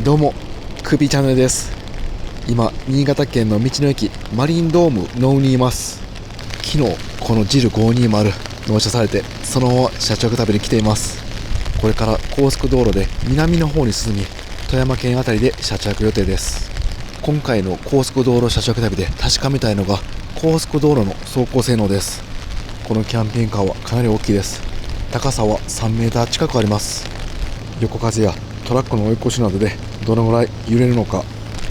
どうも、クビチャンネルです。今、新潟県の道の駅マリンドームのうにいます。昨日、このジル520納車されて、そのまま車中旅に来ています。これから高速道路で南の方に進み、富山県あたりで車着予定です。今回の高速道路車着旅で確かめたいのが高速道路の走行性能です。このキャンピングカーはかなり大きいです。高さは3メーター近くあります。横風やトラックの追い越しなどでどのぐらい揺れるのか、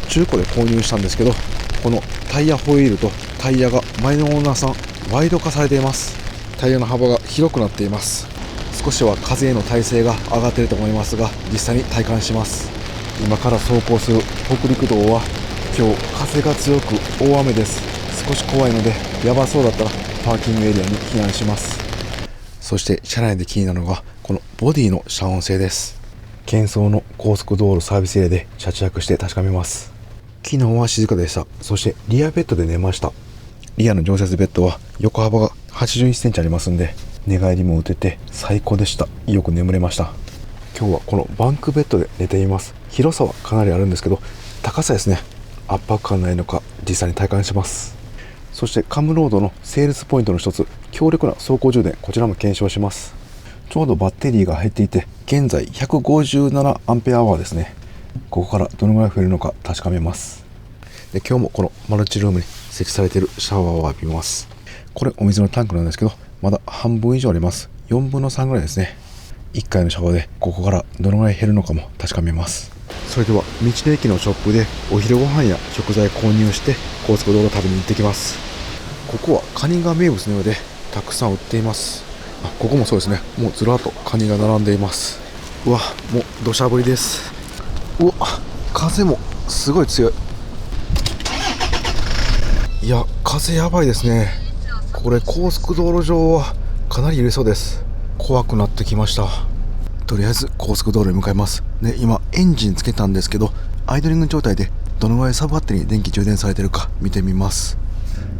中古で購入したんですけど、このタイヤホイールとタイヤが前のオーナーさんワイド化されています。タイヤの幅が広くなっています。少しは風への耐性が上がっていると思いますが、実際に体感します。今から走行する北陸道は今日風が強く大雨です。少し怖いので、やばそうだったらパーキングエリアに避難します。そして車内で気になるのがこのボディの遮音性です。喧騒の高速道路サービスエリアで車中して確かめます。昨日は静かでした。そしてリアベッドで寝ました。リアの常設ベッドは横幅が81センチありますんで、寝返りも打てて最高でした。よく眠れました。今日はこのバンクベッドで寝ています。広さはかなりあるんですけど、高さですね、圧迫感ないのか実際に体感します。そしてカムロードのセールスポイントの一つ、強力な走行充電、こちらも検証します。ちょうどバッテリーが入っていて、現在157アンペアアワーですね。ここからどのぐらい増えるのか確かめます。で、今日もこのマルチルームに設置されているシャワーを浴びます。これお水のタンクなんですけど、まだ半分以上あります。4分の3ぐらいですね。1回のシャワーでここからどのぐらい減るのかも確かめます。それでは道の駅のショップでお昼ご飯や食材購入して高速道路旅に行ってきます。ここはカニが名物のようでたくさん売っています。ここもそうですね。もうずらっとカニが並んでいます。うわ、もう土砂降りです。うわ、風もすごい強い。いや、風やばいですね。これ高速道路上はかなり揺れそうです。怖くなってきました。とりあえず高速道路に向かいます。で、今エンジンつけたんですけど、アイドリング状態でどのぐらいサブバッテリーに電気充電されているか見てみます。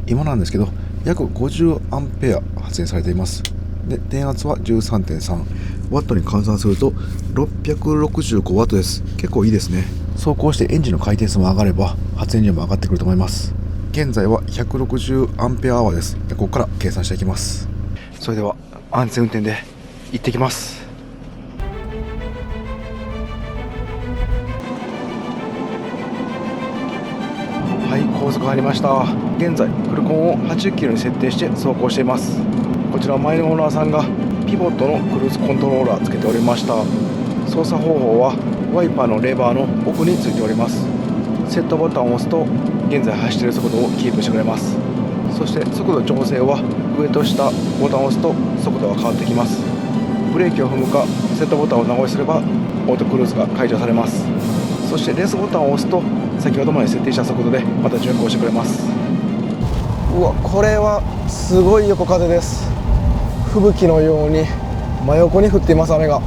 今なんですけど、約50アンペア発電されています。で、電圧は 13.3 ワットに換算すると665ワットです。結構いいですね。走行してエンジンの回転数も上がれば発電量も上がってくると思います。現在は160アンペアアワーです。で、ここから計算していきます。それでは安全運転で行ってきます。はい、高速入りました。現在フルコンを80キロに設定して走行しています。こちら前のオーナーさんがピボットのクルーズコントローラーつけておりました。操作方法はワイパーのレバーの奥についております。セットボタンを押すと現在走っている速度をキープしてくれます。そして速度調整は上と下ボタンを押すと速度が変わってきます。ブレーキを踏むかセットボタンを長押しすればオートクルーズが解除されます。そしてレースボタンを押すと先ほどまで設定した速度でまた巡航してくれます。うわ、これはすごい横風です。吹雪のように真横に降っています。雨が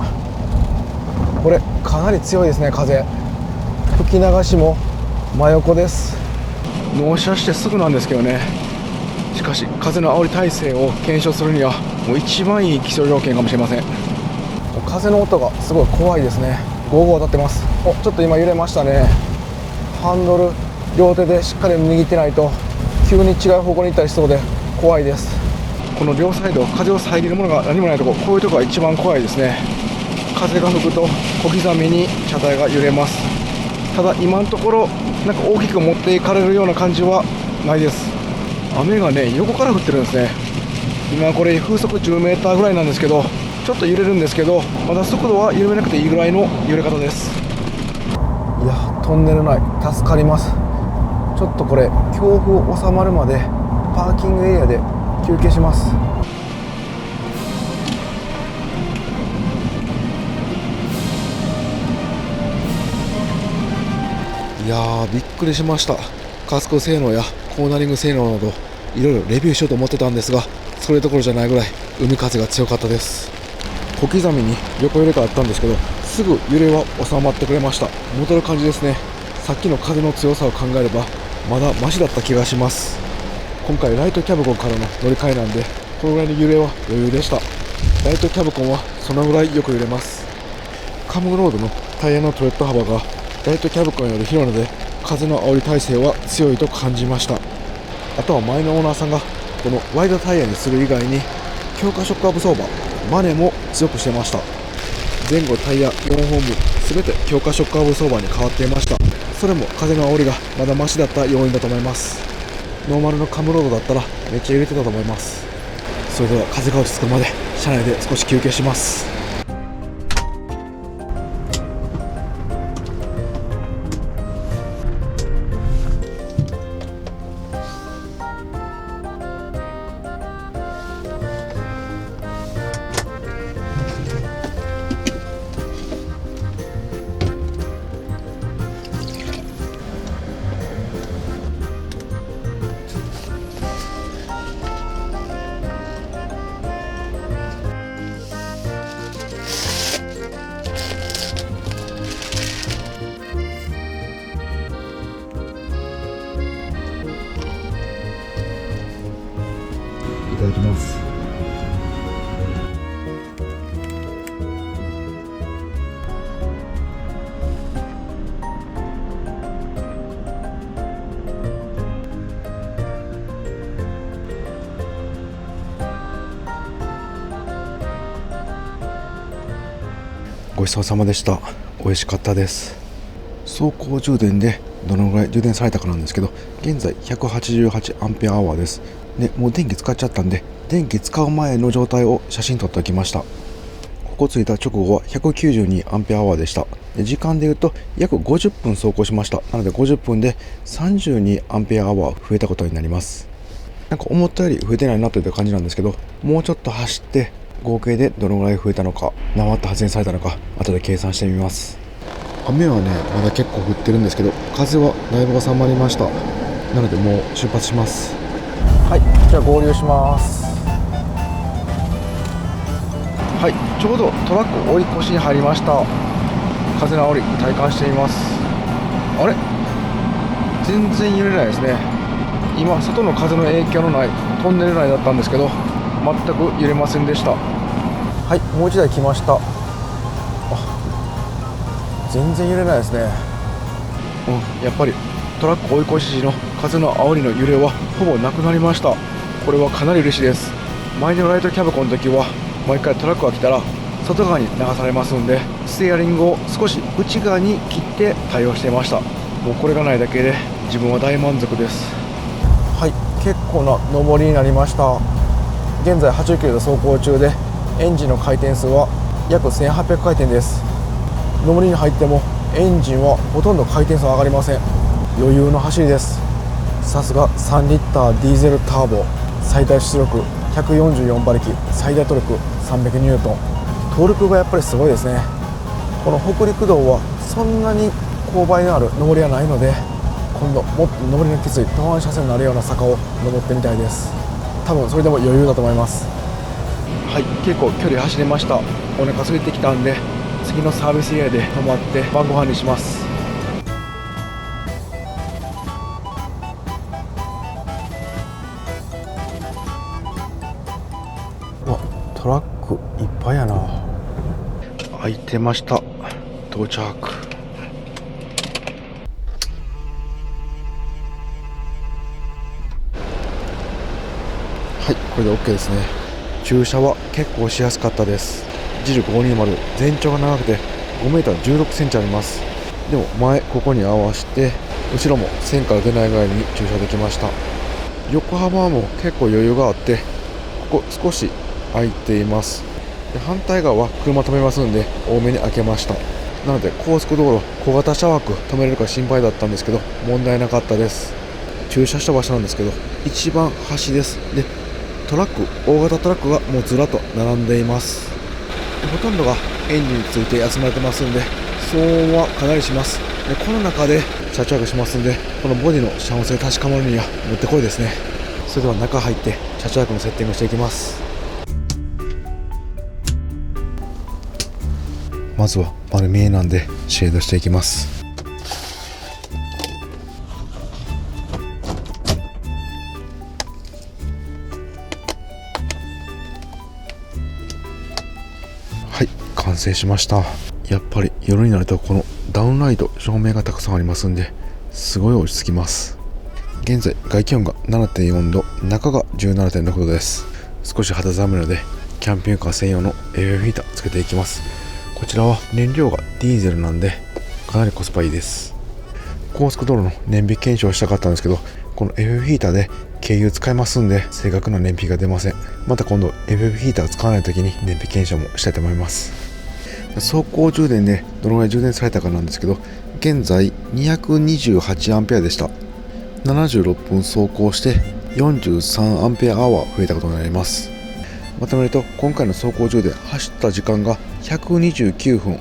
これかなり強いですね。風吹き流しも真横です。納車してすぐなんですけどね。しかし風の煽り耐性を検証するにはもう一番いい気象条件かもしれません。風の音がすごい怖いですね。ゴーゴー当たってます。ちょっと今揺れましたね。ハンドル両手でしっかり握ってないと急に違う方向に行ったりしそうで怖いです。この両サイド風を遮るものが何もないところ、こういうところが一番怖いですね。風が吹くと小刻みに車体が揺れます。ただ今のところなんか大きく持っていかれるような感じはないです。雨がね、横から降ってるんですね。今これ風速10メーターぐらいなんですけど、ちょっと揺れるんですけど、まだ速度は緩めなくていいぐらいの揺れ方です。いや、トンネル内助かります。ちょっとこれ強風収まるまでパーキングエリアで休憩します。いやー、びっくりしました。カスコ性能やコーナリング性能などいろいろレビューしようと思ってたんですが、それどころじゃないぐらい海風が強かったです。小刻みに横揺れがあったんですけど、すぐ揺れは収まってくれました。戻る感じですね。さっきの風の強さを考えればまだマシだった気がします。今回ライトキャブコンからの乗り換えなんで、このぐらいの揺れは余裕でした。ライトキャブコンはそのぐらいよく揺れます。カムロードのタイヤのトレッド幅がライトキャブコンより広いので風の煽り耐性は強いと感じました。あとは前のオーナーさんがこのワイドタイヤにする以外に強化ショックアブソーバーバネも強くしてました。前後タイヤ4本分全て強化ショックアブソーバーに変わっていました。それも風の煽りがまだマシだった要因だと思います。ノーマルのカムロードだったらめっちゃ揺れてたと思います。それでは風が落ち着くまで車内で少し休憩します。いただきます。ごちそうさまでした。美味しかったです。走行充電でどのぐらい充電されたかなんですけど、現在188アンペアアワーです。でもう電気使っちゃったんで、電気使う前の状態を写真撮っておきました。ここ着いた直後は192アンペアアワーでした。で時間でいうと約50分走行しました。なので50分で32アンペアアワー増えたことになります。なんか思ったより増えてないなという感じなんですけど、もうちょっと走って合計でどのぐらい増えたのか、何ワット発電されたのか後で計算してみます。雨はねまだ結構降ってるんですけど、風はだいぶ収まりました。なのでもう出発します。はい、じゃあ合流します。はい、ちょうどトラック追い越しに入りました。風の煽り体感しています。あれ、全然揺れないですね。今外の風の影響のないトンネル内だったんですけど、全く揺れませんでした。はい、もう一台来ました。全然揺れないですね。やっぱりトラック追い越し時の風の煽りの揺れはほぼなくなりました。これはかなり嬉しいです。前のライトキャブコンの時は毎回トラックが来たら外側に流されますんで、ステアリングを少し内側に切って対応していました。もうこれがないだけで自分は大満足です。はい、結構な上りになりました。現在80キロで走行中で、エンジンの回転数は約1800回転です。上りに入ってもエンジンはほとんど回転数上がりません。余裕の走りです。さすが3リッターディーゼルターボ、最大出力144馬力、最大トルク300ニュートン、トルクがやっぱりすごいですね。この北陸道はそんなに勾配のある上りはないので、今度もっと上りのきつい東湾車線になるような坂を登ってみたいです。多分それでも余裕だと思います。はい、結構距離走れました。お腹空いてきたんで次のサービスエリアで止まって晩ご飯にします。トラックいっぱいやな。空いてました。到着。はい、これで OK ですね。駐車は結構しやすかったです。ジル520、全長が長くて 5m16cm あります。でも前ここに合わせて後ろも線から出ないぐらいに駐車できました。横幅も結構余裕があって、ここ少し空いています。で反対側は車止めますんで多めに開けました。なので高速道路小型車枠止めれるか心配だったんですけど問題なかったです。駐車した場所なんですけど一番端です。でトラック、大型トラックがもうずらっと並んでいます。ほとんどがエンジンについて休まれてますんで騒音はかなりします。でこの中で車中泊しますんで、このボディの遮音性確かめるにはもってこいですね。それでは中入って車中泊のセッティングしていきます。まずは丸見えなんでシェードしていきます。はい、完成しました。やっぱり夜になるとこのダウンライト照明がたくさんありますんですごい落ち着きます。現在外気温が 7.4 度、中が 17.6 度です。少し肌寒いのでキャンピングカー専用の FF ヒーターつけていきます。こちらは燃料がディーゼルなんでかなりコスパいいです。高速道路の燃費検証をしたかったんですけど、この FF ヒーターで軽油使いますんで正確な燃費が出ません。また今度 FF ヒーター使わない時に燃費検証もしたいと思います。走行充電でどのぐらい充電されたかなんですけど、現在 228A でした。76分走行して 43A 増えたことになります。まとめると今回の走行充電走った時間が129分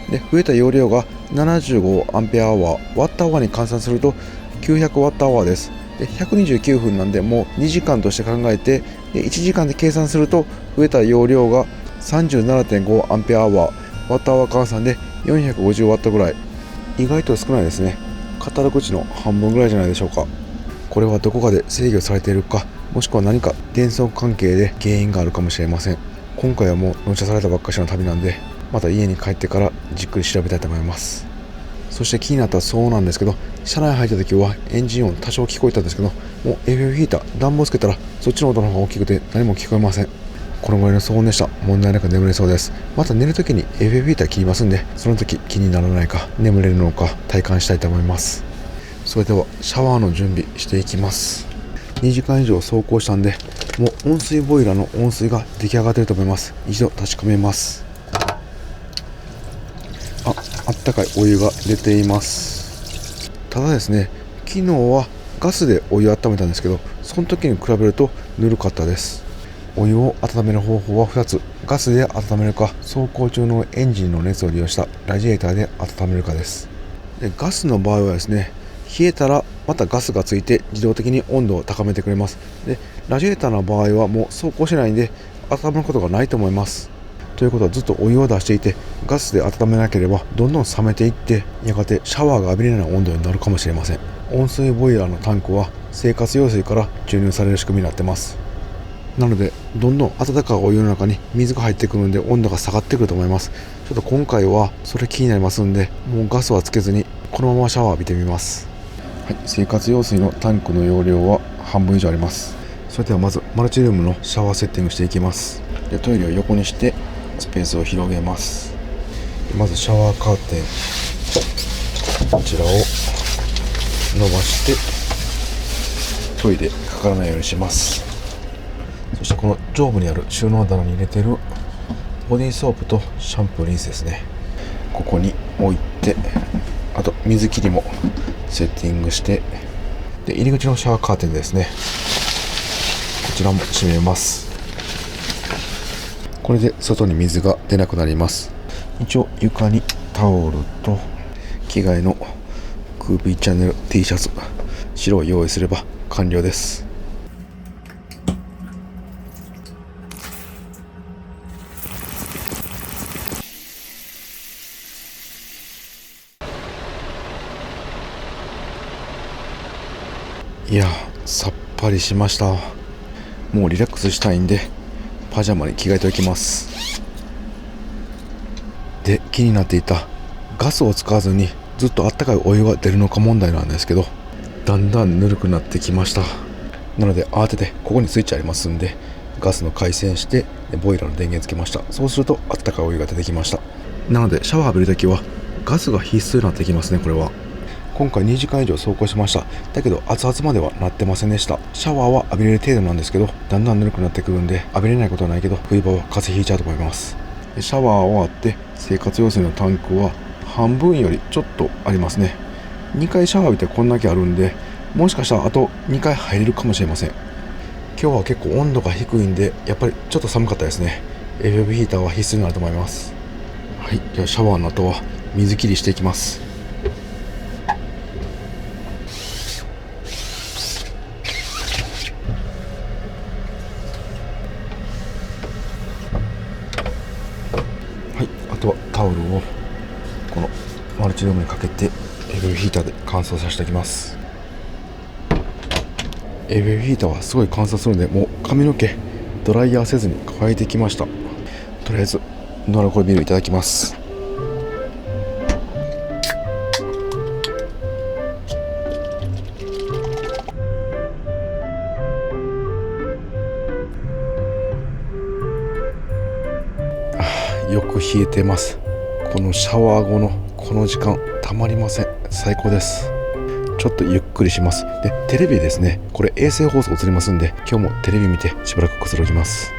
で、増えた容量が 75A、 ワットアワーに換算すると 900Wh です。で129分なんでもう2時間として考えて、で1時間で計算すると増えた容量が 37.5A、 ワットアワー換算で 450W ぐらい。意外と少ないですね。カタログ値の半分ぐらいじゃないでしょうか。これはどこかで制御されているか、もしくは何か電装関係で原因があるかもしれません。今回はもう納車されたばっかしの旅なんで、また家に帰ってからじっくり調べたいと思います。そして気になった騒音なんですけど、車内入った時はエンジン音多少聞こえたんですけど、もう FF ヒーター暖房つけたらそっちの音の方が大きくて何も聞こえません。このぐらいの騒音でした。問題なく眠れそうです。また寝るときに FF ヒーター切りますんで、その時気にならないか眠れるのか体感したいと思います。それではシャワーの準備していきます。2時間以上走行したんで、もう温水ボイラーの温水が出来上がっていると思います。一度確かめます。あったかいお湯が出ています。ただですね、昨日はガスでお湯を温めたんですけど、その時に比べるとぬるかったです。お湯を温める方法は2つ。ガスで温めるか、走行中のエンジンの熱を利用したラジエーターで温めるかです。でガスの場合はですね、冷えたらまたガスがついて自動的に温度を高めてくれます。でラジエーターの場合はもう走行しないんで温めることがないと思います。ということはずっとお湯を出していて、ガスで温めなければどんどん冷めていって、やがてシャワーが浴びれない温度になるかもしれません。温水ボイラーのタンクは生活用水から注入される仕組みになってます。なのでどんどん温かいお湯の中に水が入ってくるんで温度が下がってくると思います。ちょっと今回はそれ気になりますんで、もうガスはつけずにこのままシャワー浴びてみます。はい、生活用水のタンクの容量は半分以上あります。それではまずマルチルームのシャワーセッティングしていきます。でトイレを横にしてスペースを広げます。まずシャワーカーテン、こちらを伸ばしてトイレかからないようにします。そしてこの上部にある収納棚に入れているボディーソープとシャンプーリンスですね、ここに置いて、あと水切りもセッティングして、で入り口のシャワーカーテンですね、こちらも閉めます。これで外に水が出なくなります。一応床にタオルと着替えのクーピーチャンネル T シャツ白を用意すれば完了です。いやさっぱりしました。もうリラックスしたいんでパジャマに着替えておきます。で気になっていたガスを使わずにずっとあったかいお湯が出るのか問題なんですけど、だんだんぬるくなってきました。なので慌ててここにスイッチありますんでガスの回線してボイラーの電源つけました。そうするとあったかいお湯が出てきました。なのでシャワー浴びるときはガスが必須になってきますね。これは今回2時間以上走行しました。だけど熱々まではなってませんでした。シャワーは浴びれる程度なんですけど、だんだんぬるくなってくるんで浴びれないことはないけど冬場は風邪ひいちゃうと思います。シャワー終わって生活用水のタンクは半分よりちょっとありますね。2回シャワー浴びてこんだけあるんで、もしかしたらあと2回入れるかもしれません。今日は結構温度が低いんでやっぱりちょっと寒かったですね。FF ヒーターは必須になると思います。はい、じゃあシャワーの後は水切りしていきます。はい、あとはタオルをこのマルチルームにかけて FF ヒーターで乾燥させておきます。 FF ヒーターはすごい乾燥するので、もう髪の毛ドライヤーせずに乾いてきました。とりあえずノンアルコールビールいただきます。く冷えてます。このシャワー後のこの時間たまりません。最高です。ちょっとゆっくりします。でテレビですね、これ衛星放送映りますんで、今日もテレビ見てしばらくくつろぎます。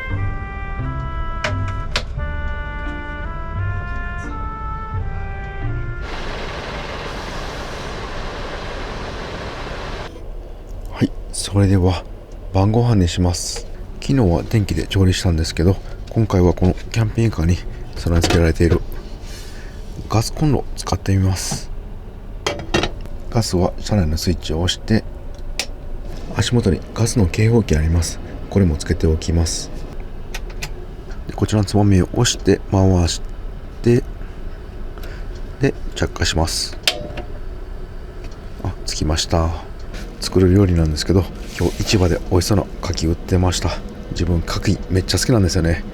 はい、それでは晩ご飯にします。昨日は電気で調理したんですけど、今回はこのキャンピングカーに備え付けられているガスコンロを使ってみます。ガスは車内のスイッチを押して、足元にガスの警報器あります。これもつけておきます。でこちらのつまみを押して回してで着火します。つきました。作る料理なんですけど、今日市場で美味しそうな牡蠣売ってました。自分牡蠣めっちゃ好きなんですよね。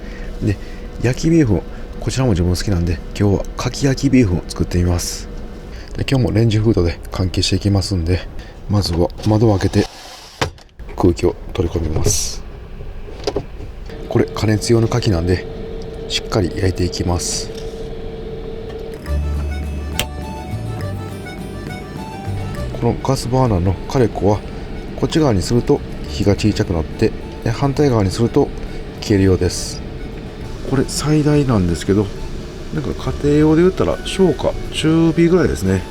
で焼きビーフン、こちらも自分好きなんで、今日は牡蠣焼きビーフンを作ってみます。で今日もレンジフードで換気していきますんで、まずは窓を開けて空気を取り込みます。これ加熱用の牡蠣なんでしっかり焼いていきます。このガスバーナーのカレコはこっち側にすると火が小さくなって、反対側にすると消えるようです。これ最大なんですけど、なんか家庭用で言ったら小火中火ぐらいですね。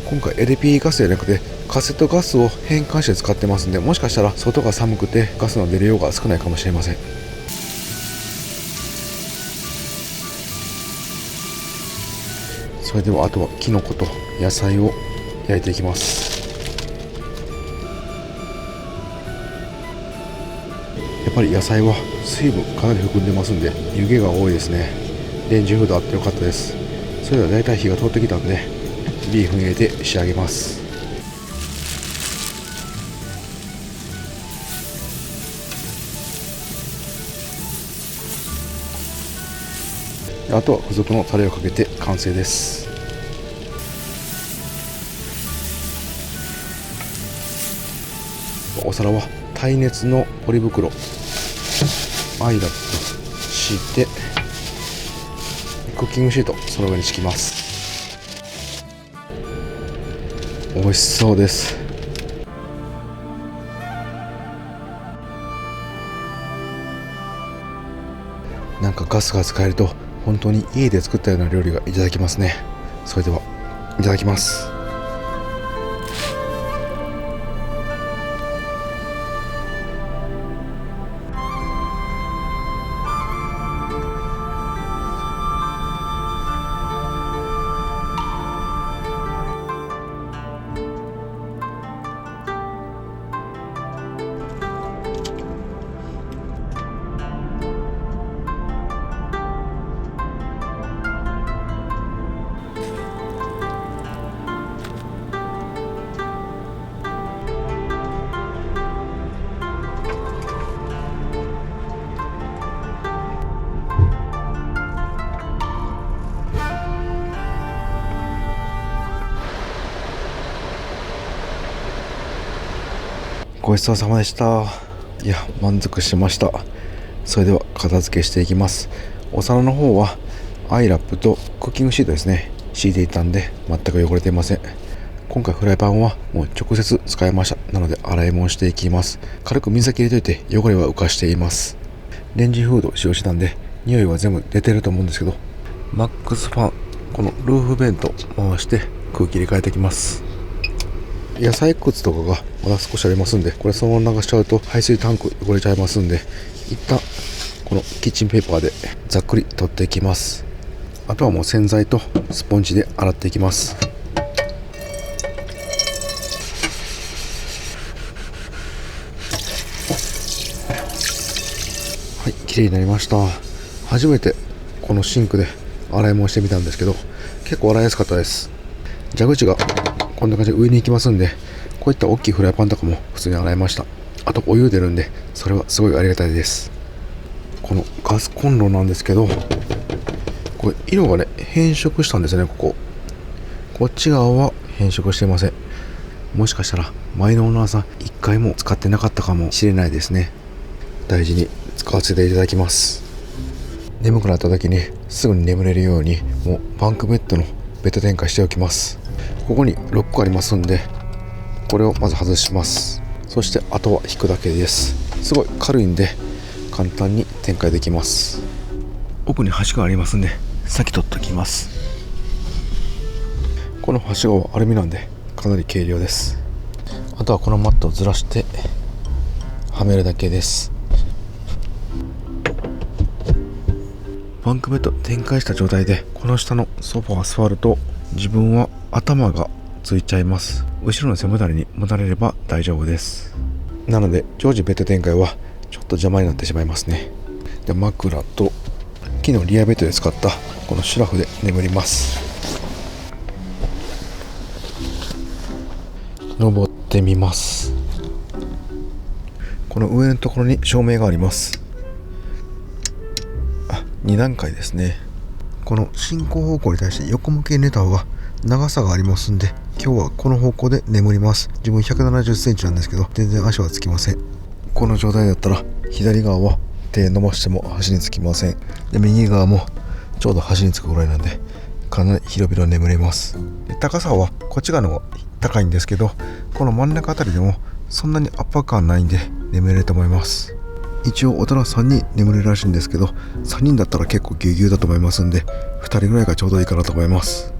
今回 LP ガスじゃなくてカセットガスを変換して使ってますんで、もしかしたら外が寒くてガスの出る量が少ないかもしれません。それではあとはキノコと野菜を焼いていきます。やっぱり野菜は水分かなり含んでますんで湯気が多いですね。レンジフードあってよかったです。それではだいたい火が通ってきたんでビーフン入れて仕上げます。あとは付属のタレをかけて完成です。お皿は耐熱のポリ袋アイラップ敷いて、クッキングシートその上に敷きます。美味しそうです。なんかガスが使えると本当に家で作ったような料理がいただけますね。それではいただきます。ごちそうさまでした。いや満足しました。それでは片付けしていきます。お皿の方はアイラップとクッキングシートですね敷いていたんで全く汚れていません。今回フライパンはもう直接使いました。なので洗い物していきます。軽く水だけ入れといて汚れは浮かしています。レンジフード使用したんで匂いは全部出てると思うんですけど、マックスファン、このルーフベント回して空気入れ替えていきます。野菜くずとかがまだ少しありますんで、これそのまま流しちゃうと排水タンク汚れちゃいますんで、一旦このキッチンペーパーでざっくり取っていきます。あとはもう洗剤とスポンジで洗っていきます。はい、綺麗になりました。初めてこのシンクで洗い物してみたんですけど、結構洗いやすかったです。蛇口がこんな感じで上に行きますんで、こういった大きいフライパンとかも普通に洗いました。あとお湯出るんで、それはすごいありがたいです。このガスコンロなんですけど、これ色がね変色したんですね。こっち側は変色していません。もしかしたら前のオーナーさん一回も使ってなかったかもしれないですね。大事に使わせていただきます。眠くなった時にすぐに眠れるように、もうバンクベッドのベッド展開しておきます。ここにロックありますんで、これをまず外します。そしてあとは引くだけです。すごい軽いんで簡単に展開できます。奥にはしごありますんで先取っておきます。このはしごはアルミなんでかなり軽量です。あとはこのマットをずらしてはめるだけです。バンクベッド展開した状態でこの下のソファー座ると自分は頭がついちゃいます。後ろの背もたれにもたれれば大丈夫です。なので常時ベッド展開はちょっと邪魔になってしまいますね。で、枕と木のリアベッドで使ったこのシュラフで眠ります。登ってみます。この上のところに照明があります。2段階ですね。この進行方向に対して横向きに寝た方が長さがありますんで、今日はこの方向で眠ります。自分170センチなんですけど全然足はつきません。この状態だったら左側は手伸ばしても端につきません。で、右側もちょうど端につくぐらいなんでかなり広々眠れます。で、高さはこっち側の方が高いんですけど、この真ん中あたりでもそんなに圧迫感ないんで眠れると思います。一応大人3人眠れるらしいんですけど、3人だったら結構ぎゅうぎゅうだと思いますんで2人ぐらいがちょうどいいかなと思います。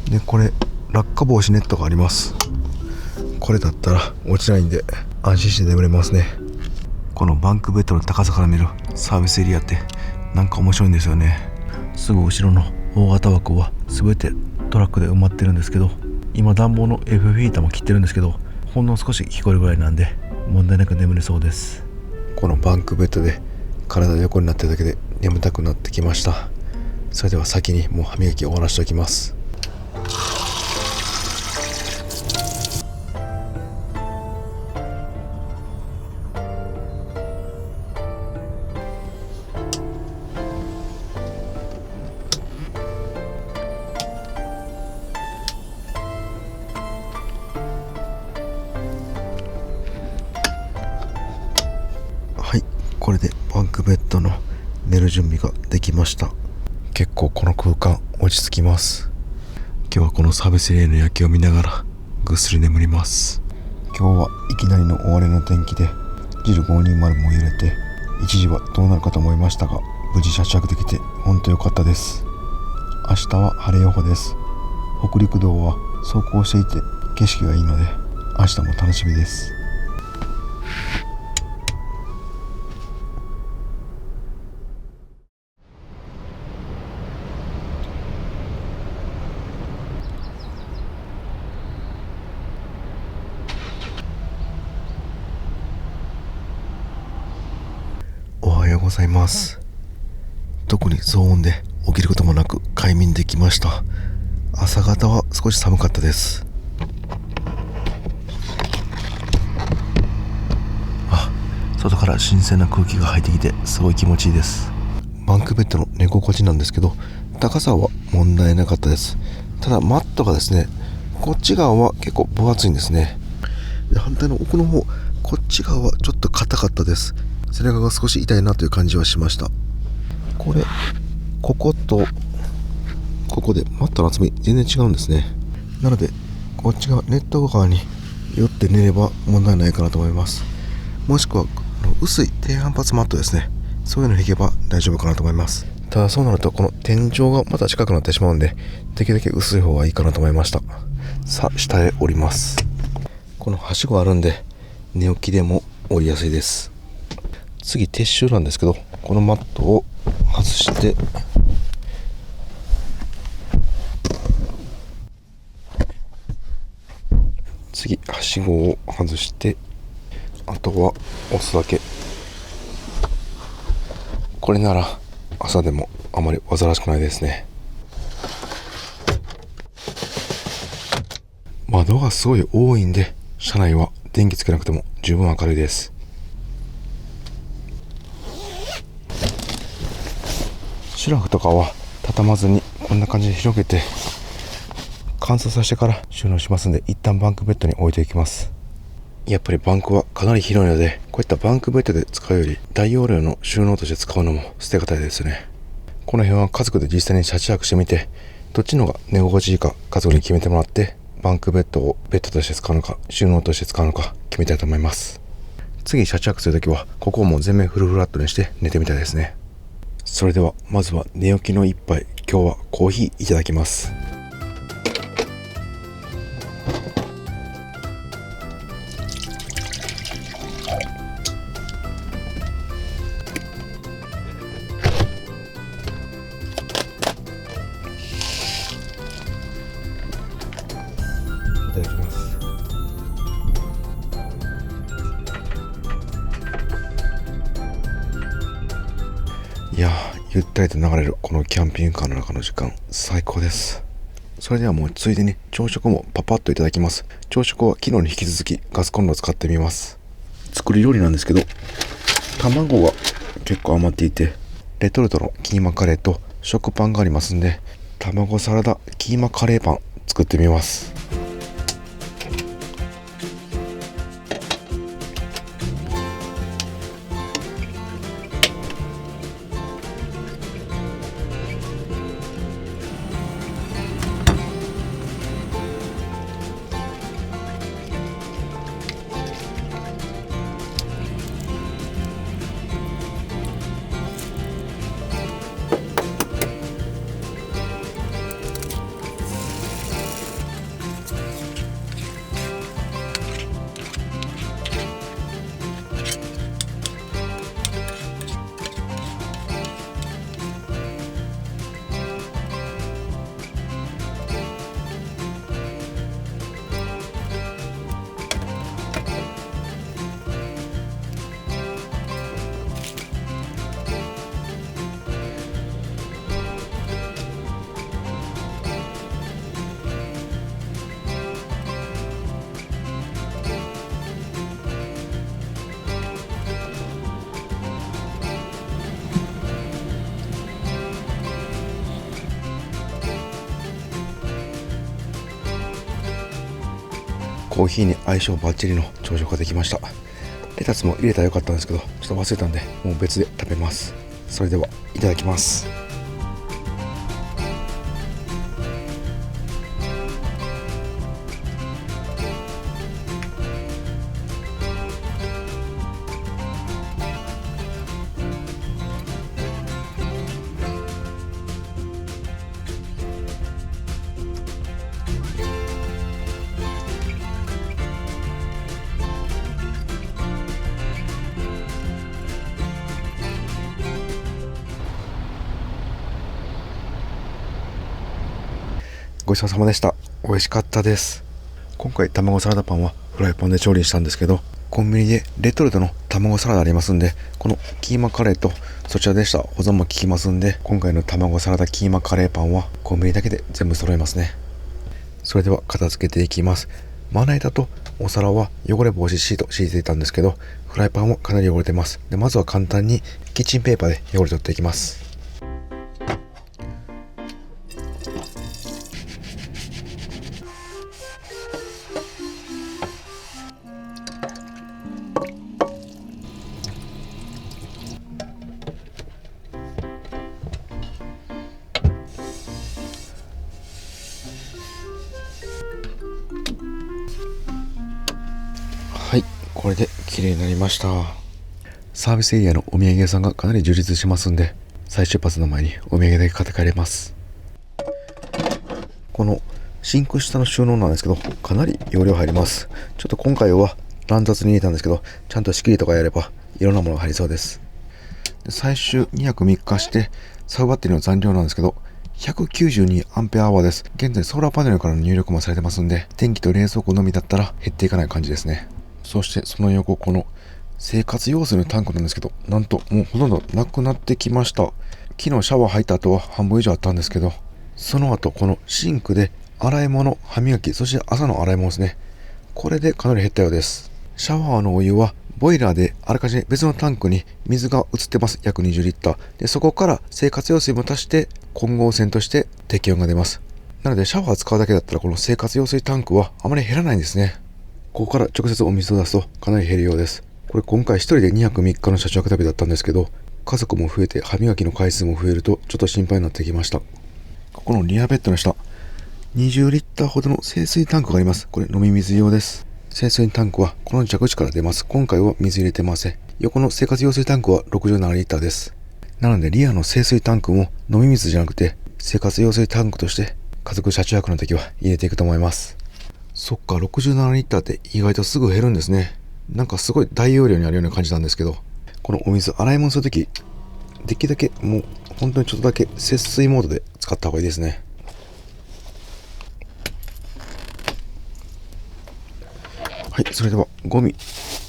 で、これ落下防止ネットがあります。これだったら落ちないんで安心して眠れますね。このバンクベッドの高さから見るサービスエリアってなんか面白いんですよね。すぐ後ろの大型枠は全てトラックで埋まってるんですけど、今暖房の F フィーターも切ってるんですけど、ほんの少し聞こえるぐらいなんで問題なく眠れそうです。このバンクベッドで体横になってるだけで眠たくなってきました。それでは先にもう歯磨きを終わらしておきます。はい、これでバンクベッドの寝る準備ができました。結構この空間落ち着きます。今日はこのサービスエリアの夜景を見ながらぐっすり眠ります。今日はいきなりの大荒れの天気でジル520も揺れて一時はどうなるかと思いましたが、無事車着できて本当良かったです。明日は晴れ予報です。北陸道は走行していて景色がいいので明日も楽しみです。おはようございます。特に騒音で起きることもなく快眠できました。朝方は少し寒かったです。外から新鮮な空気が入ってきてすごい気持ちいいです。バンクベッドの寝心地なんですけど、高さは問題なかったです。ただマットがですね、こっち側は結構分厚いんですね。で、反対の奥の方、こっち側はちょっと硬かったです。背中が少し痛いなという感じはしました。これ、こことここでマットの厚み全然違うんですね。なのでこっち側ネット側に寄って寝れば問題ないかなと思います。もしくは薄い低反発マットですね、そういうのを引けば大丈夫かなと思います。ただそうなるとこの天井がまた近くなってしまうんで、できるだけ薄い方がいいかなと思いました。さあ、下へ降ります。このはしごあるんで寝起きでも降りやすいです。次撤収なんですけど、このマットを外して次はしごを外して、あとは押すだけ。これなら朝でもあまり煩わしくないですね。窓がすごい多いんで車内は電気つけなくても十分明るいです。シュラフとかは畳まずにこんな感じで広げて乾燥させてから収納しますんで、一旦バンクベッドに置いていきます。やっぱりバンクはかなり広いので、こういったバンクベッドで使うより大容量の収納として使うのも捨てがたいですね。この辺は家族で実際に車中泊してみて、どっちの方が寝心地いいか家族に決めてもらって、バンクベッドをベッドとして使うのか収納として使うのか決めたいと思います。次車中泊するときはここをもう全面フルフラットにして寝てみたいですね。それではまずは寝起きの一杯、今日はコーヒーいただきます。いただきます。いやー、ゆったりと流れるこのキャンピングカーの中の時間、最高です。それではもうついでに朝食もパパッといただきます。朝食は昨日に引き続きガスコンロを使ってみます。作り料理なんですけど、卵が結構余っていて、レトルトのキーマカレーと食パンがありますんで、卵サラダキーマカレーパン作ってみます。コーヒーに相性バッチリの朝食ができました。レタスも入れたらよかったんですけど、ちょっと忘れたんでもう別で食べます。それではいただきます。ごちそうさまでした。美味しかったです。今回卵サラダパンはフライパンで調理したんですけど、コンビニでレトルトの卵サラダありますんで、このキーマカレーとそちらでした保存も効きますんで、今回の卵サラダキーマカレーパンはコンビニだけで全部揃えますね。それでは片付けていきます。まな板とお皿は汚れ防止シート敷いていたんですけど、フライパンもかなり汚れてます。でまずは簡単にキッチンペーパーで汚れ取っていきます。はい、これで綺麗になりました。サービスエリアのお土産屋さんがかなり充実しますんで、再出発の前にお土産だけ買って帰れます。このシンク下の収納なんですけど、かなり容量入ります。ちょっと今回は乱雑に入れたんですけど、ちゃんと仕切りとかやればいろんなものが入りそうです。最終2泊3日してサブバッテリーの残量なんですけど、192アンペアアワーです。現在ソーラーパネルからの入力もされてますんで、電気と冷蔵庫のみだったら減っていかない感じですね。そしてその横、この生活用水のタンクなんですけど、なんともうほとんどなくなってきました。昨日シャワー入った後は半分以上あったんですけど、その後このシンクで洗い物、歯磨き、そして朝の洗い物ですね。これでかなり減ったようです。シャワーのお湯はボイラーであらかじめ別のタンクに水が移ってます。約20リッターで、そこから生活用水も足して混合泉として適温が出ます。なのでシャワー使うだけだったらこの生活用水タンクはあまり減らないんですね。ここから直接お水を出すとかなり減るようです。これ今回一人で2泊3日の車中泊旅だったんですけど、家族も増えて歯磨きの回数も増えるとちょっと心配になってきました。ここのリアベッドの下、20リッターほどの清水タンクがあります。これ飲み水用です。清水タンクはこの蛇口から出ます。今回は水入れてません。横の生活用水タンクは67リッターです。なのでリアの清水タンクも飲み水じゃなくて生活用水タンクとして家族車中泊の時は入れていくと思います。そっか、67リッターって意外とすぐ減るんですね。なんかすごい大容量にあるような感じなんですけど、このお水洗い物するとき、できるだけもう本当にちょっとだけ節水モードで使った方がいいですね。はい、それではゴミ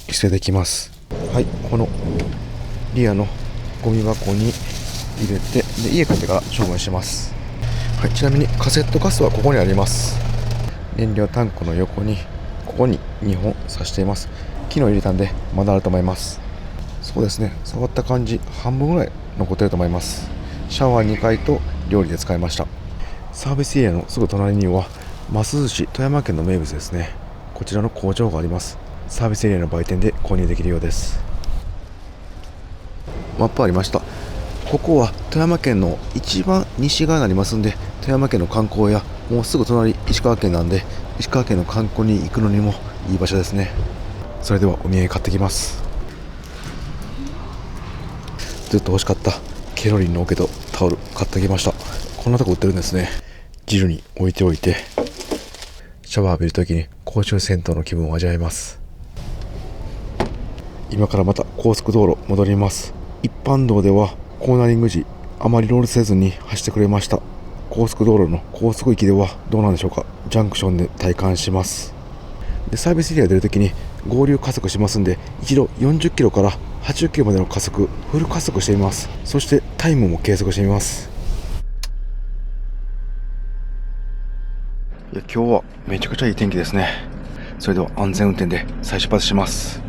捨ててきます。はい、このリアのゴミ箱に入れて、で家帰ってから処分します。はい、ちなみにカセットガスはここにあります。燃料タンクの横にここに2本挿しています。昨日入れたんでまだあると思います。そうですね、触った感じ半分ぐらい残ってると思います。シャワー2回と料理で使いました。サービスエリアのすぐ隣にはます寿司富山県の名物ですね、こちらの工場があります。サービスエリアの売店で購入できるようです。マップありました。ここは富山県の一番西側になりますんで、富山県の観光やもうすぐ隣石川県なんで、石川県の観光に行くのにもいい場所ですね。それではお土産買ってきます。ずっと欲しかったケロリンの桶とタオル買ってきました。こんなとこ売ってるんですね。汁に置いておいてシャワー浴びるときに公衆銭湯の気分を味わえます。今からまた高速道路戻ります。一般道ではコーナリング時あまりロールせずに走ってくれました。高速道路の高速域ではどうなんでしょうか。ジャンクションで体感します。でサービスエリア出るときに合流加速しますんで、一度40キロから80キロまでの加速フル加速してみます。そしてタイムも計測してみます。いや今日はめちゃくちゃいい天気ですね。それでは安全運転で再出発します。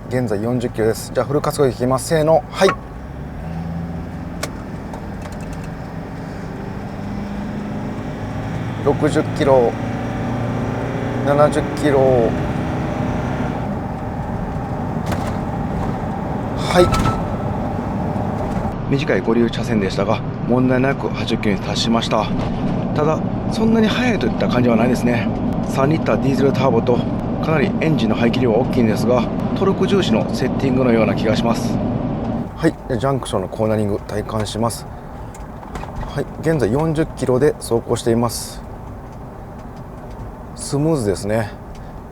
現在40キロです。じゃあフル加速でいきます。せーの、はい。60キロ、70キロ、はい。短い合流車線でしたが問題なく80キロに達しました。ただそんなに速いといった感じはないですね。3リッターディーゼルターボとかなりエンジンの排気量は大きいんですが、トルク重視のセッティングのような気がします。はい、ジャンクションのコーナリング体感します。はい、現在40キロで走行しています。スムーズですね。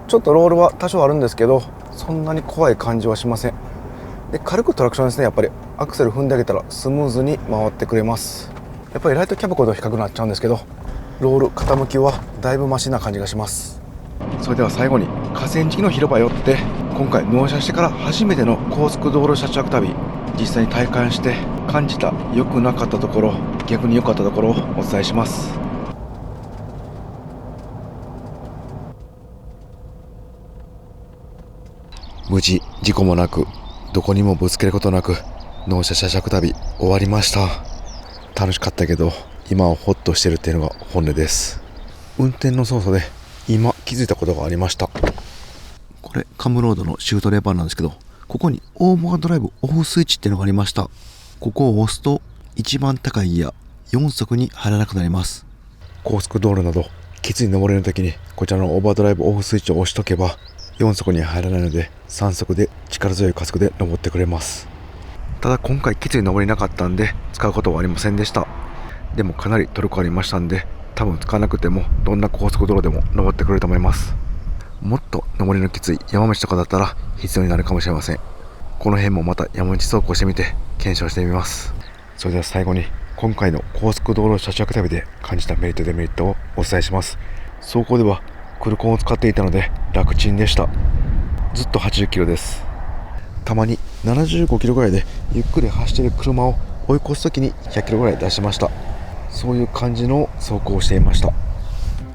ちょっとロールは多少あるんですけどそんなに怖い感じはしません。で軽くトラクションですね。やっぱりアクセル踏んであげたらスムーズに回ってくれます。やっぱりライトキャブコと比較になっちゃうんですけど、ロール傾きはだいぶマシな感じがします。それでは最後に河川敷の広場へ寄って、今回納車してから初めての高速道路車中泊旅、実際に体感して感じた良くなかったところ、逆に良かったところをお伝えします。無事事故もなくどこにもぶつけることなく納車車中旅終わりました。楽しかったけど今はホッとしてるっていうのが本音です。運転の操作で今気づいたことがありました。これカムロードのシュートレバーなんですけど、ここにオーバードライブオフスイッチっていうのがありました。ここを押すと一番高いギア4速に入らなくなります。高速道路などきつい登れるときにこちらのオーバードライブオフスイッチを押しとけば4速に入らないので3速で力強い加速で登ってくれます。ただ今回きつい登りなかったんで使うことはありませんでした。でもかなりトルクありましたんで、多分使わなくてもどんな高速道路でも登ってくれると思います。もっと登りのきつい山道とかだったら必要になるかもしれません。この辺もまた山道走行してみて検証してみます。それでは最後に今回の高速道路車中泊旅で感じたメリットデメリットをお伝えします。走行ではクルコンを使っていたので楽ちんでした。ずっと80キロです。たまに75キロぐらいでゆっくり走っている車を追い越すときに100キロぐらい出しました。そういう感じの走行をしていました。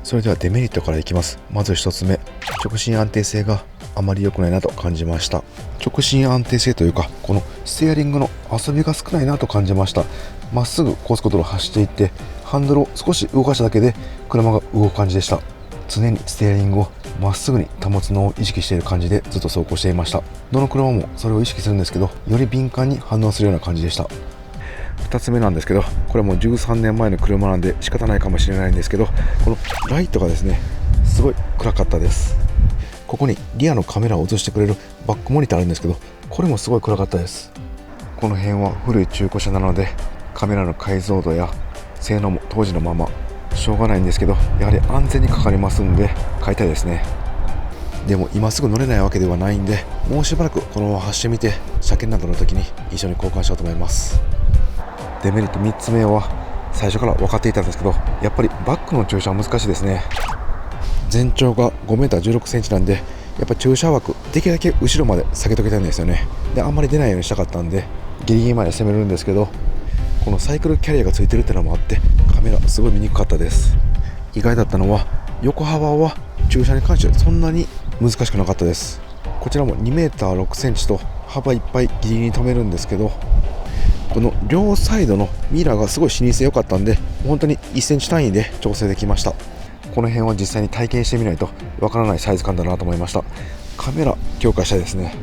それではデメリットからいきます。まず1つ目、直進安定性があまり良くないなと感じました。直進安定性というか、このステアリングの遊びが少ないなと感じました。まっすぐ高速道路を走っていってハンドルを少し動かしただけで車が動く感じでした。常にステアリングをまっすぐに保つのを意識している感じでずっと走行していました。どの車もそれを意識するんですけど、より敏感に反応するような感じでした。2つ目なんですけど、これも13年前の車なんで仕方ないかもしれないんですけど、このライトがですね、すごい暗かったです。ここにリアのカメラを映してくれるバックモニターあるんですけど、これもすごい暗かったです。この辺は古い中古車なので、カメラの解像度や性能も当時のまま、しょうがないんですけど、やはり安全にかかりますんで買いたいですね。でも今すぐ乗れないわけではないんで、もうしばらくこのまま走ってみて、車検などの時に一緒に交換しようと思います。デメリット3つ目は最初から分かっていたんですけど、やっぱりバックの駐車は難しいですね。全長が 5m16cm なんで、やっぱ駐車枠できるだけ後ろまで下げときたいんですよね。で、あんまり出ないようにしたかったんでギリギリまで攻めるんですけど、このサイクルキャリアがついてるってのもあってカメラすごい見にくかったです。意外だったのは横幅は駐車に関してそんなに難しくなかったです。こちらも 2m6cm と幅いっぱいギリギリに止めるんですけど、この両サイドのミラーがすごい視認性良かったんで、本当に1センチ単位で調整できました。この辺は実際に体験してみないとわからないサイズ感だなと思いました。カメラ強化したいですね。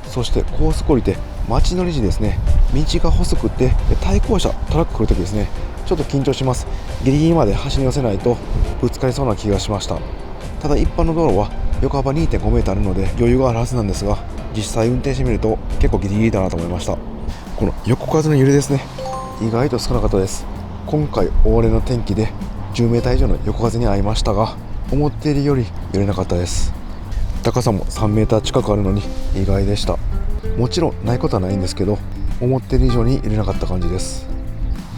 そして高速降りて街乗り時ですね、道が細くて対向車トラック来るときですね、ちょっと緊張します。ギリギリまで走り寄せないとぶつかりそうな気がしました。ただ一般の道路は横幅 2.5m あるので余裕があるはずなんですが、実際運転してみると結構ギリギリだなと思いました。この横風の揺れですね、意外と少なかったです。今回大荒れの天気で 10m 以上の横風に遭いましたが、思っているより揺れなかったです。高さも 3m 近くあるのに意外でした。もちろんないことはないんですけど、思っている以上に揺れなかった感じです。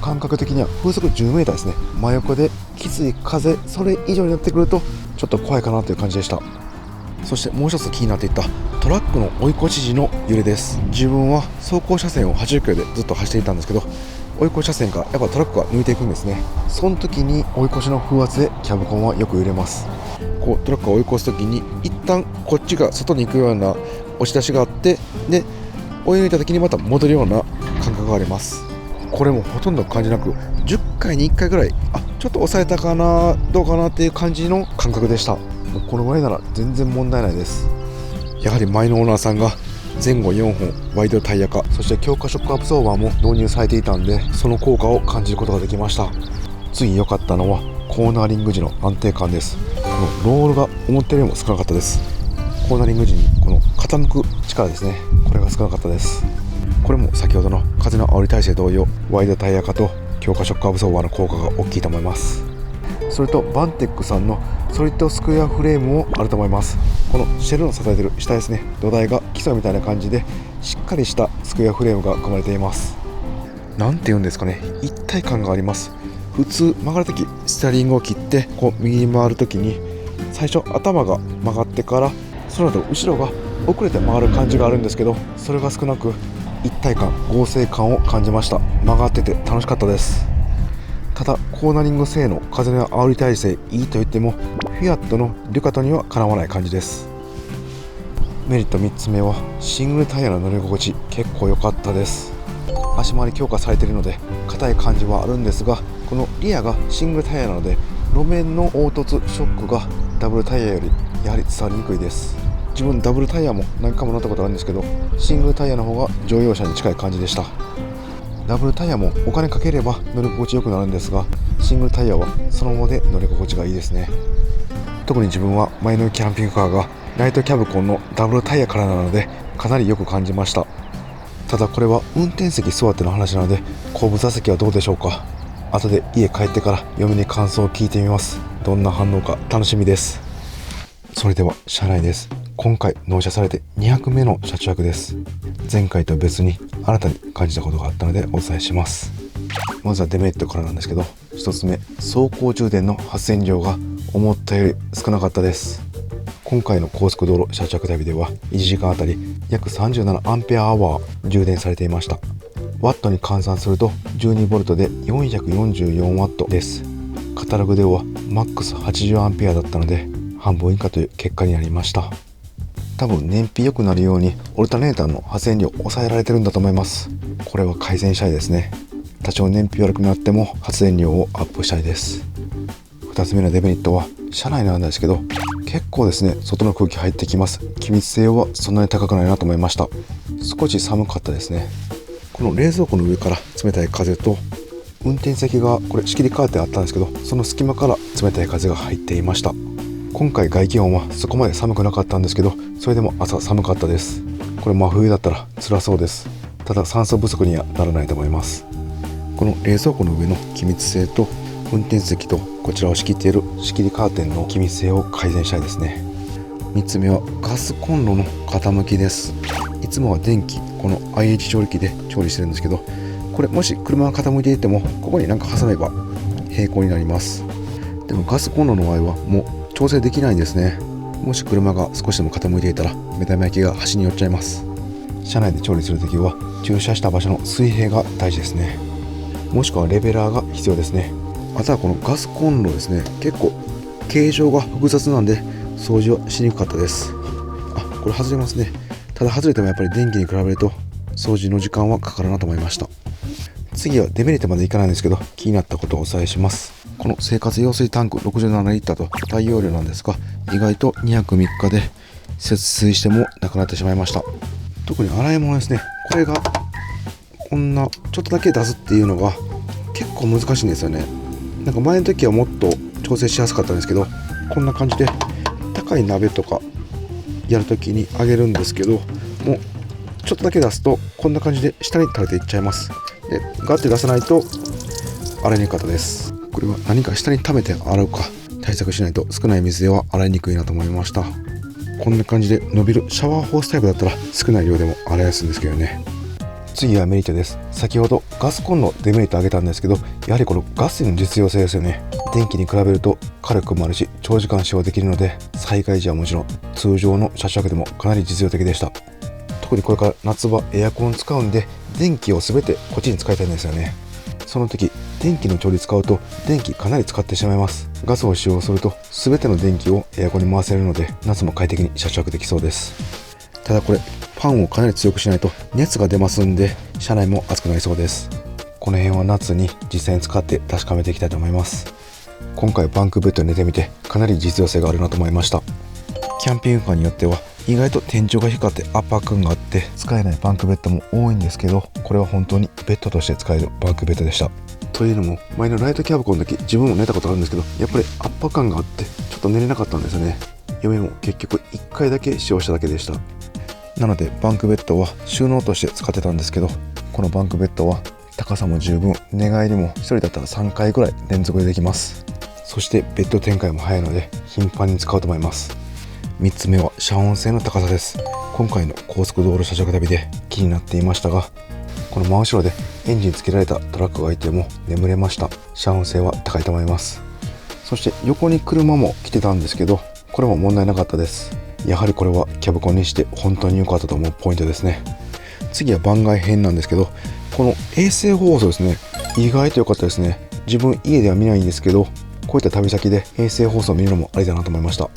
感覚的には風速 10m ですね。真横できつい風、それ以上になってくるとちょっと怖いかなという感じでした。そしてもう一つ気になっていたトラックの追い越し時の揺れです。自分は走行車線を80キロでずっと走っていたんですけど、追い越し車線からやっぱトラックが抜いていくんですね。その時に追い越しの風圧でキャブコンはよく揺れます。こうトラックを追い越す時に一旦こっちが外に行くような押し出しがあって、で追い抜いた時にまた戻るような感覚があります。これもほとんど感じなく、10回に1回ぐらいちょっと抑えたかなどうかなっていう感じの感覚でした。このぐらいなら全然問題ないです。やはり前のオーナーさんが前後4本ワイドタイヤ化、そして強化ショックアブソーバーも導入されていたんで、その効果を感じることができました。次良かったのはコーナーリング時の安定感です。このロールが思ったよりも少なかったです。コーナーリング時にこの傾く力ですね、これが少なかったです。これも先ほどの風の煽り耐性同様、ワイドタイヤ化と強化ショックアブソーバーの効果が大きいと思います。それとバンテックさんのソリッドスクエアフレームもあると思います。このシェルの支えている下ですね、土台が基礎みたいな感じでしっかりしたスクエアフレームが組まれています。なんて言うんですかね、一体感があります。普通曲がるときステアリングを切ってこう右に回るときに最初頭が曲がってからその後後ろが遅れて回る感じがあるんですけど、それが少なく一体感、合成感を感じました。曲がってて楽しかったです。ただコーナリング性能、風の煽り耐性いいと言ってもフィアットのデュカトにはかなわない感じです。メリット3つ目はシングルタイヤの乗り心地、結構良かったです。足回り強化されているので硬い感じはあるんですが、このリアがシングルタイヤなので路面の凹凸ショックがダブルタイヤよりやはり伝わりにくいです。自分ダブルタイヤも何回も乗ったことあるんですけど、シングルタイヤの方が乗用車に近い感じでした。ダブルタイヤもお金かければ乗り心地良くなるんですが、シングルタイヤはそのままで乗り心地がいいですね。特に自分は前のキャンピングカーがライトキャブコンのダブルタイヤからなのでかなりよく感じました。ただこれは運転席座っての話なので後部座席はどうでしょうか。後で家帰ってから嫁に感想を聞いてみます。どんな反応か楽しみです。それでは車内です。今回納車されて2泊目の車中泊です。前回と別に新たに感じたことがあったのでお伝えします。まずはデメリットからなんですけど、1つ目、走行充電の発電量が思ったより少なかったです。今回の高速道路車中泊旅では1時間あたり約37アンペアアワー充電されていました。ワットに換算すると 12V で444ワットです。カタログではマックス80アンペアだったので半分以下という結果になりました。多分燃費良くなるようにオルタネーターの発電量を抑えられてるんだと思います。これは改善したいですね。多少燃費悪くなっても発電量をアップしたいです。2つ目のデメリットは車内なんですけど、結構ですね外の空気入ってきます。気密性はそんなに高くないなと思いました。少し寒かったですね。この冷蔵庫の上から冷たい風と、運転席がこれ仕切りカーテンあったんですけど、その隙間から冷たい風が入っていました。今回外気温はそこまで寒くなかったんですけど、それでも朝寒かったです。これ真冬だったら辛そうです。ただ酸素不足にはならないと思います。この冷蔵庫の上の気密性と、運転席とこちらを仕切っている仕切りカーテンの気密性を改善したいですね。3つ目はガスコンロの傾きです。いつもは電気、この IH 調理器で調理してるんですけど、これもし車が傾いていてもここになんか挟めば平行になります。でもガスコンロの場合はもう調整できないんですね。もし車が少しでも傾いていたら目玉焼きが端に寄っちゃいます。車内で調理するときは駐車した場所の水平が大事ですね。もしくはレベラーが必要ですね。あとはこのガスコンロですね、結構形状が複雑なんで掃除はしにくかったです。これ外れますね。ただ外れてもやっぱり電気に比べると掃除の時間はかかるなと思いました。次はデメリットまでいかないんですけど、気になったことをお伝えします。この生活用水タンク67リッターと大容量なんですが、意外と2泊3日で節水してもなくなってしまいました。特に洗い物ですね。これがこんなちょっとだけ出すっていうのが結構難しいんですよね。なんか前の時はもっと調整しやすかったんですけど、こんな感じで高い鍋とかやるときに上げるんですけど、もうちょっとだけ出すとこんな感じで下に垂れていっちゃいます。でガッて出さないと洗いにくかったです。これは何か下に溜めて洗うか対策しないと少ない水では洗いにくいなと思いました。こんな感じで伸びるシャワーホースタイプだったら少ない量でも洗いやすいんですけどね。次はメリットです。先ほどガスコンロデメリット挙げたんですけど、やはりこのガスの実用性ですよね。電気に比べると軽くもあるし長時間使用できるので、災害時はもちろん通常の車中でもかなり実用的でした。特にこれから夏場エアコン使うんで、電気を全てこっちに使いたいんですよね。その時電気の調理使うと電気かなり使ってしまいます。ガスを使用すると全ての電気をエアコンに回せるので、夏も快適に車中できそうです。ただこれファンをかなり強くしないと熱が出ますんで、車内も暑くなりそうです。この辺は夏に実際に使って確かめていきたいと思います。今回バンクベッドに寝てみてかなり実用性があるなと思いました。キャンピングカーによっては意外と天井が低くて圧迫感があって使えないバンクベッドも多いんですけど、これは本当にベッドとして使えるバンクベッドでした。というのも前のライトキャブコンの時自分も寝たことあるんですけど、やっぱり圧迫感があってちょっと寝れなかったんですよね。嫁も結局1回だけ使用しただけでした。なのでバンクベッドは収納として使ってたんですけど、このバンクベッドは高さも十分、寝返りも1人だったら3回ぐらい連続でできます。そしてベッド展開も早いので頻繁に使うと思います。3つ目は遮音性の高さです。今回の高速道路車中旅で気になっていましたが、この真後ろでエンジンつけられたトラックがいても眠れました。遮音性は高いと思います。そして横に車も来てたんですけど、これも問題なかったです。やはりこれはキャブコンにして本当に良かったと思うポイントですね。次は番外編なんですけど、この衛星放送ですね、意外と良かったですね。自分家では見ないんですけど、こういった旅先で衛星放送を見るのもありだなと思いました。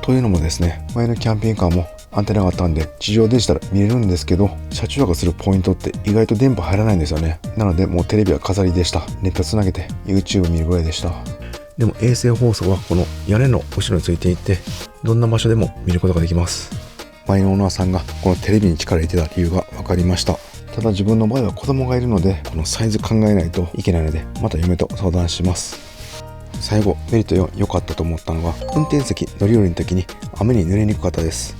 というのもですね、前のキャンピングカーもアンテナがあったんで地上デジタル見れるんですけど、車中泊するポイントって意外と電波入らないんですよね。なのでもうテレビは飾りでした。ネットつなげて YouTube 見るぐらいでした。でも衛星放送はこの屋根の後ろについていて、どんな場所でも見ることができます。前のオーナーさんがこのテレビに力入れてた理由が分かりました。ただ自分の場合は子供がいるので、このサイズ考えないといけないので、また嫁と相談します。最後メリット4良かったと思ったのは、運転席乗り降りの時に雨に濡れにくかったです。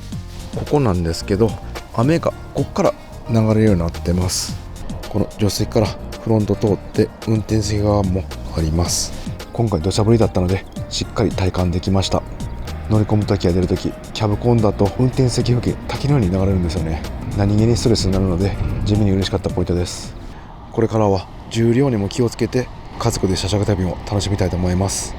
ここなんですけど、雨がこっから流れるようになってます。この助手席からフロント通って運転席側もあります。今回土砂降りだったのでしっかり体感できました。乗り込む時や出る時、キャブコンだと運転席付近滝のように流れるんですよね。何気にストレスになるので地味に嬉しかったポイントです。これからは重量にも気をつけて家族で車中旅を楽しみたいと思います。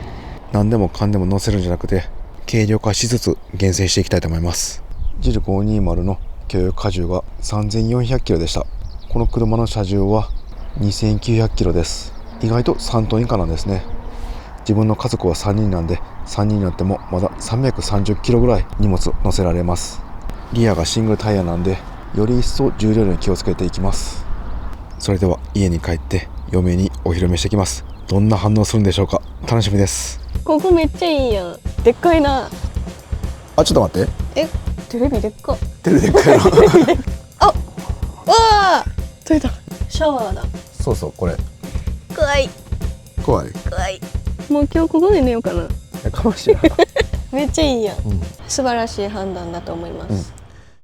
何でもかんでも乗せるんじゃなくて軽量化しつつ厳選していきたいと思います。ジル520の許容荷重が3400キロでした。この車の車重は2900キロです。意外と3トン以下なんですね。自分の家族は3人なんで、3人になってもまだ330キロぐらい荷物乗せられます。リアがシングルタイヤなんで、より一層重量に気をつけていきます。それでは家に帰って嫁にお披露目してきます。どんな反応するんでしょうか。楽しみです。ここめっちゃいいやん。でっかいな。あ、ちょっと待って。テレビでっか。テレビでっかいの。あ、わあ、取れた。シャワーだ。そうそう、これ怖い怖い。怖い。もう今日ここで寝ようかな。かもしれない。めっちゃいいやん。うん、素晴らしい判断だと思います。